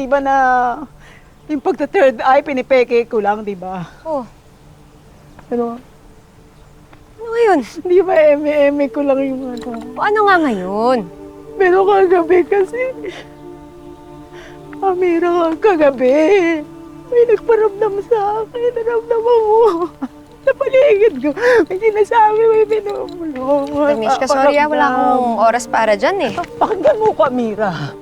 Di ba na yung pagta-third eye, pinipeke ko lang, di ba? Oh, Pero, ano ngayon? di ba eme-eme ko lang yung ano. O ano nga ngayon? Pero kagabi kasi, Amira, kagabi, may nagparamdam sa akin, naramdaman mo. Sa paligid ko, may sinasabi, may binubulong. Damishka, sorry wala akong oras para dyan eh. Pakinggan mo ko, Amira.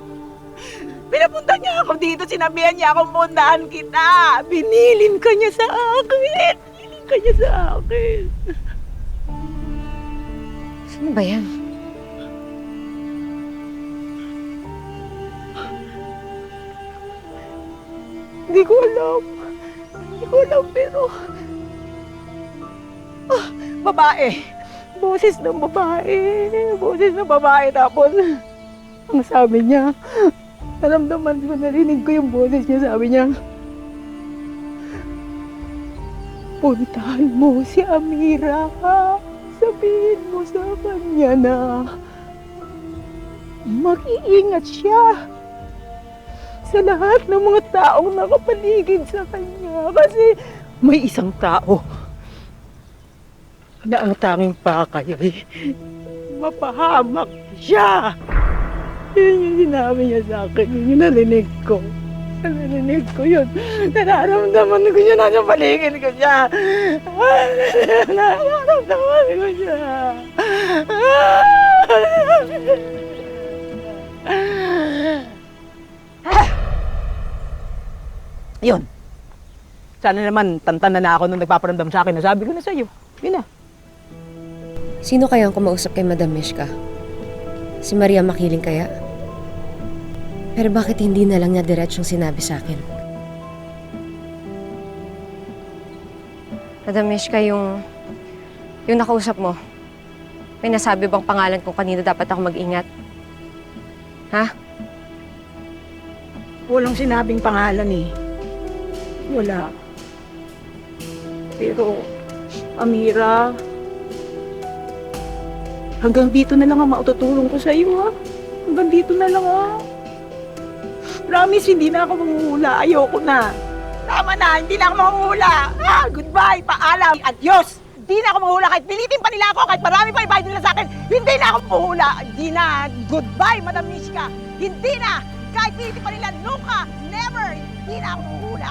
Pinapunta niya ako dito, sinabihan niya akong puntahan kita. Binilin ka niya sa akin. Binilin ka niya sa akin. Sino ba yan? Hindi ko alam. Hindi ko alam, pero... babae. Boses ng babae. Boses ng babae. Tapos, ang sabi niya, naramdaman ko, narinig ko yung boses niya. Sabi niya, puntahan mo si Amira. Sabihin mo sa kanya na mag-iingat siya sa lahat ng mga taong nakapaligid sa kanya. Kasi may isang tao na ang tanging pakay ay mapahamak siya. Yun yung sinabi niya sa akin. Yun yung narinig ko. Narinig ko yun. Nararamdaman ko siya. Nasa paligid ko siya. Nararamdaman ko siya. Yun. Sana naman tantan na ako nung nagpaparamdam sa akin. Nasabi ko na sa'yo. Yun na. Sino kaya ang kumausap kay Madam Mishka? Si Maria Makiling kaya? Pero bakit hindi na lang niya diretsyong sinabi sa akin? Madam Mishka, yung nakausap mo, may nasabi bang pangalan kung kanino dapat ako mag-ingat? Ha? Walang sinabing pangalan eh. Wala. Pero, Amira, hanggang dito na lang ang maututulong ko sa iyo, ha? Hanggang dito na lang, ha? Promise, hindi na ako manguhula. Ayoko na. Tama na, hindi na ako manguhula. Ha? Goodbye, paalam, adios. Hindi na ako manguhula. Kahit pilitin pa nila ako, kahit marami pa ibayad nila sa akin, hindi na ako manguhula. Hindi na. Goodbye, Madam Mishka. Hindi na. Kahit pilitin pa nila, nunca, never. Hindi na ako manguhula.